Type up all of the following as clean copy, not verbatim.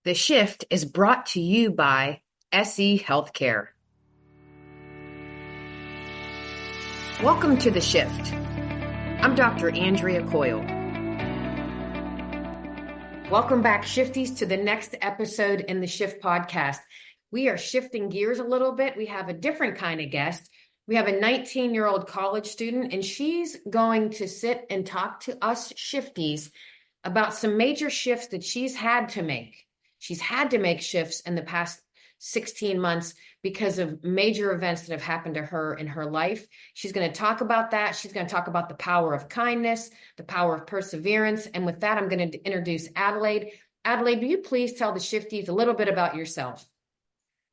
The Shift is brought to you by SE Healthcare. Welcome to The Shift. I'm Dr. Andrea Coyle. Welcome back, Shifties, to the next episode in the Shift podcast. We are shifting gears a little bit. We have a different kind of guest. We have a 19-year-old college student, and she's going to sit and talk to us Shifties about some major shifts that she's had to make. She's had to make shifts in the past 16 months because of major events that have happened to her in her life. She's going to talk about that. She's going to talk about the power of kindness, the power of perseverance. And with that, I'm going to introduce Adelaide. Adelaide, will you please tell the Shifties a little bit about yourself?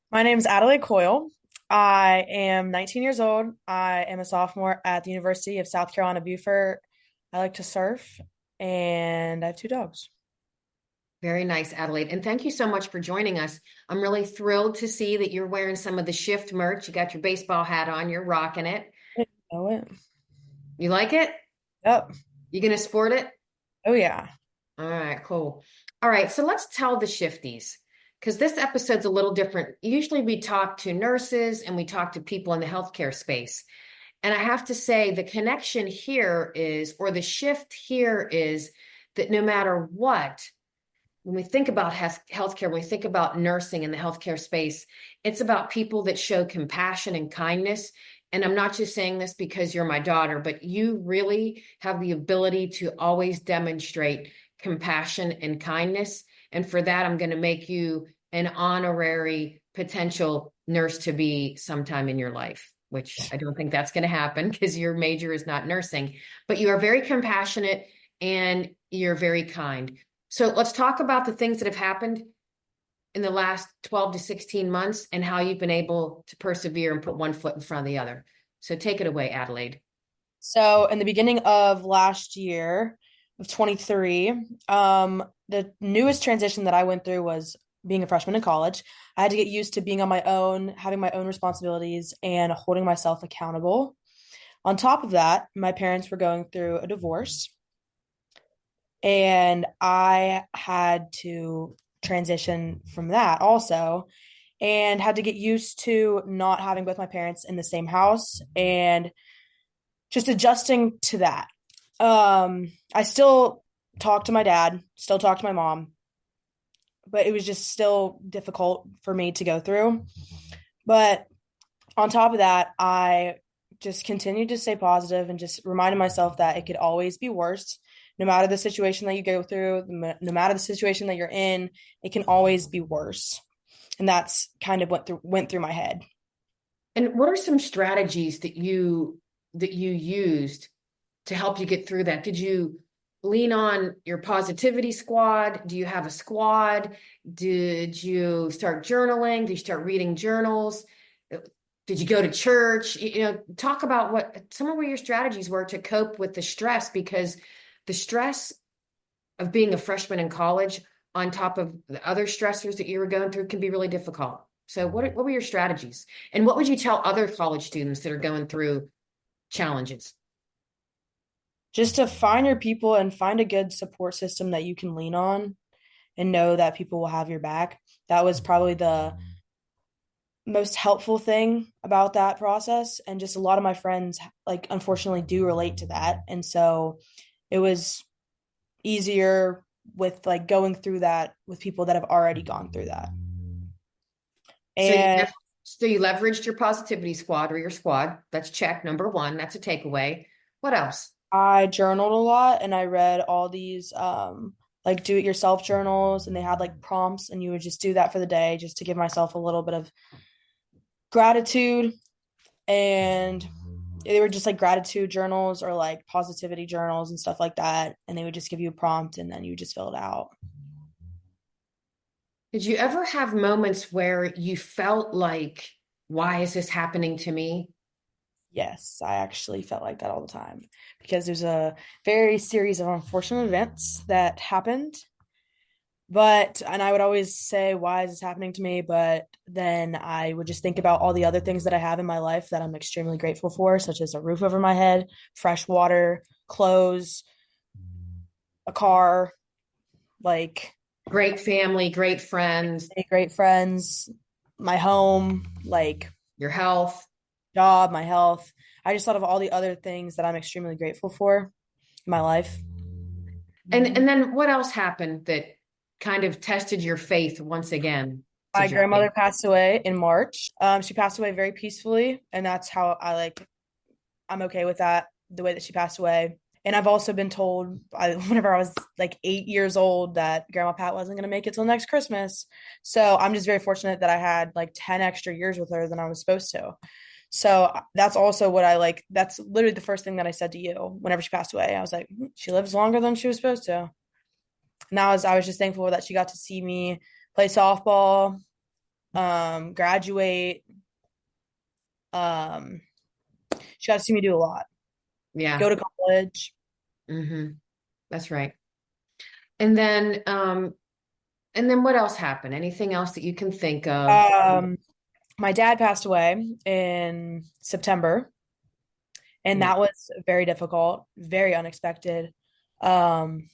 My name is Adelaide Coyle. I am 19 years old. I am a sophomore at the University of South Carolina, Beaufort. I like to surf, and I have two dogs. Very nice, Adelaide. And thank you so much for joining us. I'm really thrilled to see that you're wearing some of the Shift merch. You got your baseball hat on, you're rocking it. I know it. You like it? Yep. You gonna sport it? Oh, yeah. All right, cool. All right, so let's tell the Shifties, because this episode's a little different. Usually we talk to nurses and we talk to people in the healthcare space. And I have to say the connection here is, or the shift here is that no matter what, when we think about healthcare, when we think about nursing in the healthcare space, it's about people that show compassion and kindness. And I'm not just saying this because you're my daughter, but you really have the ability to always demonstrate compassion and kindness. And for that, I'm going to make you an honorary potential nurse to be sometime in your life, which I don't think that's going to happen because your major is not nursing. But you are very compassionate and you're very kind. So let's talk about the things that have happened in the last 12 to 16 months and how you've been able to persevere and put one foot in front of the other. So take it away, Adelaide. So, in the beginning of last year, of 23, the newest transition that I went through was being a freshman in college. I had to get used to being on my own, having my own responsibilities, and holding myself accountable. On top of that, my parents were going through a divorce. And I had to transition from that also and had to get used to not having both my parents in the same house and just adjusting to that. I still talk to my dad, still talk to my mom, but it was just still difficult for me to go through. But on top of that, I just continued to stay positive and just reminded myself that it could always be worse. No matter the situation that you go through, no matter the situation that you're in, it can always be worse. And that's kind of went through my head. And what are some strategies that you used to help you get through that? Did you lean on your positivity squad? Do you have a squad? Did you start journaling? Did you start reading journals? Did you go to church? Talk about what some of your strategies were to cope with the stress, because the stress of being a freshman in college on top of the other stressors that you were going through can be really difficult. So what were your strategies? And what would you tell other college students that are going through challenges? Just to find your people and find a good support system that you can lean on and know that people will have your back. That was probably the most helpful thing about that process. And just a lot of my friends, like, unfortunately do relate to that. And so it was easier with like going through that with people that have already gone through that. So you And so you leveraged your positivity squad or your squad. That's check number one. That's a takeaway. What else? I journaled a lot and I read all these like do it yourself journals, and they had like prompts, and you would just do that for the day just to give myself a little bit of gratitude. And they were just like gratitude journals or like positivity journals and stuff like that, and they would just give you a prompt and then you just fill it out. Did you ever have moments where you felt like, why is this happening to me? Yes, I actually felt like that all the time because there's a very series of unfortunate events that happened. And I would always say, why is this happening to me? But then I would just think about all the other things that I have in my life that I'm extremely grateful for, such as a roof over my head, fresh water, clothes, a car, like Great family, great friends, Great friends, my home, like your health. job, my health. I just thought of all the other things that I'm extremely grateful for in my life. And then what else happened that kind of tested your faith once again, My did you think? grandmother passed away in March. She passed away very peacefully, and that's how I'm okay with that, the way that she passed away. And I've also been told whenever I was like 8 years old that Grandma Pat wasn't going to make it till next Christmas. So I'm just very fortunate that I had like 10 extra years with her than I was supposed to. So that's also what I like. That's literally the first thing that I said to you whenever she passed away. I was like, she lives longer than she was supposed to. And I was just thankful that she got to see me play softball, graduate. Um, she got to see me do a lot, Yeah. go to college. Hmm. That's right. And then and then what else happened? Anything else that you can think of? Um, my dad passed away in September, and Yeah. that was very difficult, very unexpected. Um,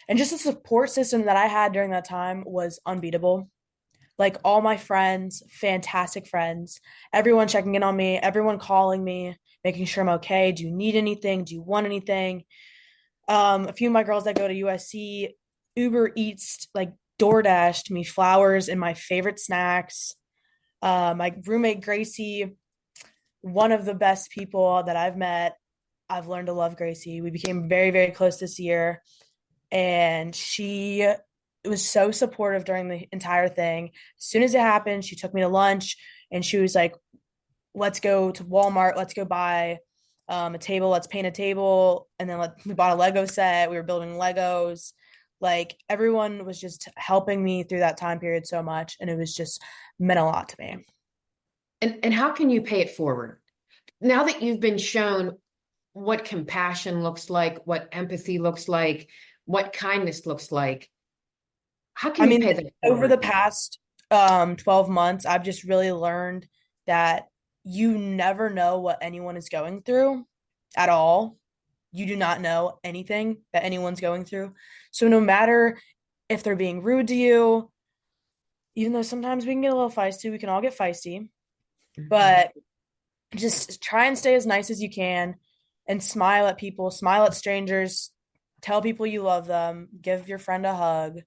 and just the support system that I had during that time was unbeatable. Like all my friends, fantastic friends, everyone checking in on me, everyone calling me, making sure I'm okay. Do you need anything? Do you want anything? A few of my girls that go to USC, Uber Eats, like DoorDashed me flowers and my favorite snacks. My roommate Gracie, one of the best people that I've met. I've learned to love Gracie. We became very, very close this year, and she was so supportive during the entire thing. As soon as it happened, she took me to lunch, and she was like, "Let's go to Walmart. Let's go buy a table. Let's paint a table." And then we bought a Lego set. We were building Legos. Like everyone was just helping me through that time period so much, and it was just meant a lot to me. And how can you pay it forward? Now that you've been shown what compassion looks like, what empathy looks like, what kindness looks like, how I can you mean, pay that over the forward? past 12 months, I've just really learned that you never know what anyone is going through at all. You do not know anything that anyone's going through. So no matter if they're being rude to you, even though sometimes we can get a little feisty, we can all get feisty, Mhm. but just try and stay as nice as you can and smile at people, smile at strangers, tell people you love them, give your friend a hug.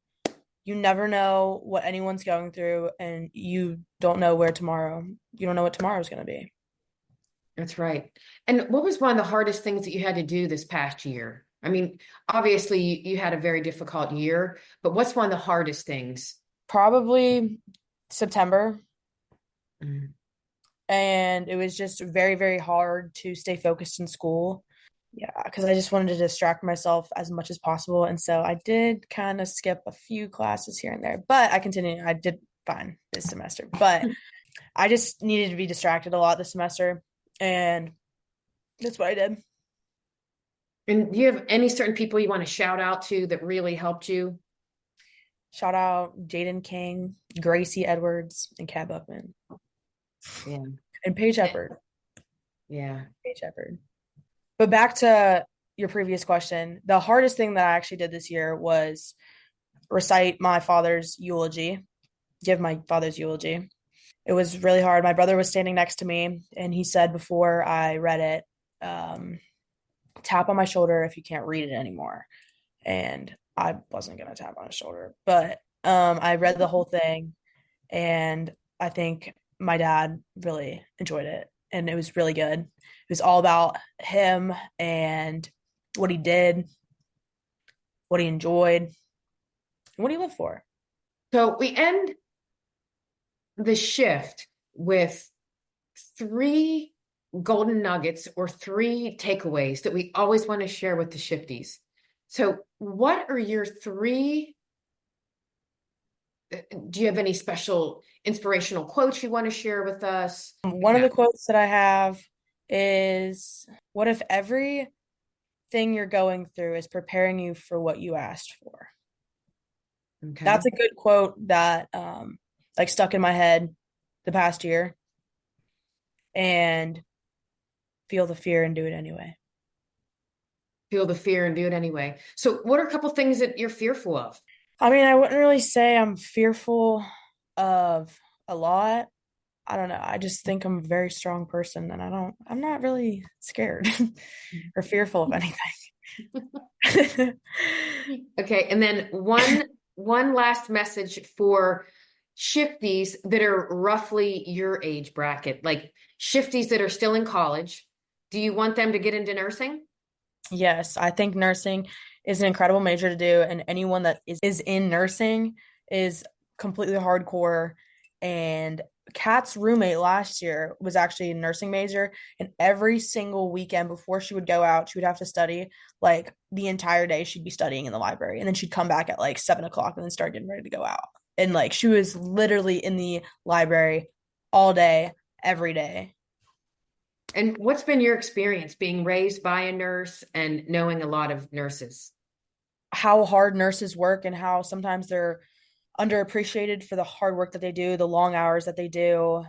You never know what anyone's going through, and you don't know what tomorrow's going to be. That's right. And what was one of the hardest things that you had to do this past year? I mean, obviously you had a very difficult year, but what's one of the hardest things? Probably September, Mm. and it was just very, very hard to stay focused in school. Yeah, because I just wanted to distract myself as much as possible. And so I did kind of skip a few classes here and there, but I continued. I did fine this semester, but I just needed to be distracted a lot this semester. And that's what I did. And do you have any certain people you want to shout out to that really helped you? Shout out Jaden King, Gracie Edwards, and Kat Buckman, Yeah. and Paige Eh, Shepard. yeah. Paige Shepard. But back to your previous question, the hardest thing that I actually did this year was recite my father's eulogy, give my father's eulogy. It was really hard. My brother was standing next to me, and he said before I read it, um, tap on my shoulder if you can't read it anymore. And I wasn't going to tap on his shoulder, but I read the whole thing, and I think my dad really enjoyed it, and it was really good. It was all about him and what he did, what he enjoyed, and what he lived for. So we end the shift with three golden nuggets or three takeaways that we always want to share with the shifties. So, what are your three? Do you have any special inspirational quotes you want to share with us? One of Yeah. the quotes that I have is, "What if everything you're going through is preparing you for what you asked for?" That's Okay. a good quote that like stuck in my head the past year, and feel the fear and do it anyway. Feel the fear and do it anyway. So, what are a couple things that you're fearful of? I mean, I wouldn't really say I'm fearful of a lot. I don't know. I just think I'm a very strong person and I'm not really scared or fearful of anything. Okay, and then one last message for shifties that are roughly your age bracket, like shifties that are still in college. Do you want them to get into nursing? Yes, I think nursing is an incredible major to do, and anyone that is in nursing is completely hardcore. And Kat's roommate last year was actually a nursing major, and every single weekend before she would go out, she would have to study like the entire day. She'd be studying in the library, and then she'd come back at like 7 o'clock and then start getting ready to go out. And like she was literally in the library all day, every day. And what's been your experience being raised by a nurse and knowing a lot of nurses? How hard nurses work and how sometimes they're underappreciated for the hard work that they do, the long hours that they do.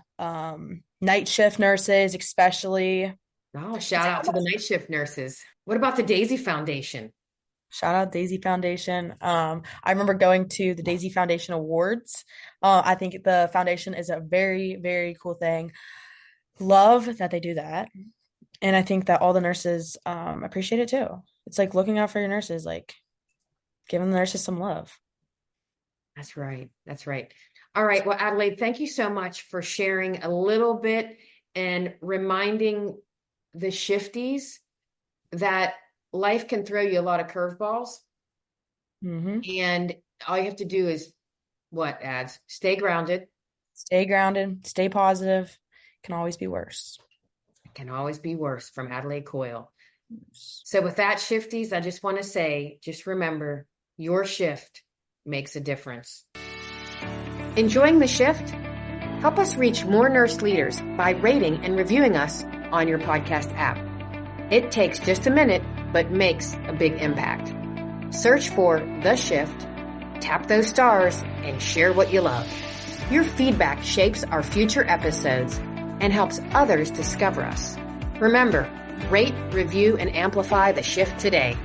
Night shift nurses, especially. Oh, It's shout how out to the much. night shift nurses. What about the Daisy Foundation? Shout out Daisy Foundation. I remember going to the Daisy Foundation Awards. I think the foundation is a very, very cool thing. Love that they do that. And I think that all the nurses appreciate it too. It's like looking out for your nurses, like giving the nurses some love. That's right. That's right. All right. Well, Adelaide, thank you so much for sharing a little bit and reminding the shifties that life can throw you a lot of curveballs. Hmm. And all you have to do is what, ads? Stay grounded. Stay grounded, stay positive. Can always be worse. It can always be worse from Adelaide Coyle. So with that, shifties, I just want to say, just remember your shift makes a difference. Enjoying the shift? Help us reach more nurse leaders by rating and reviewing us on your podcast app. It takes just a minute, but makes a big impact. Search for The Shift, tap those stars, and share what you love. Your feedback shapes our future episodes and helps others discover us. Remember, rate, review, and amplify The Shift today.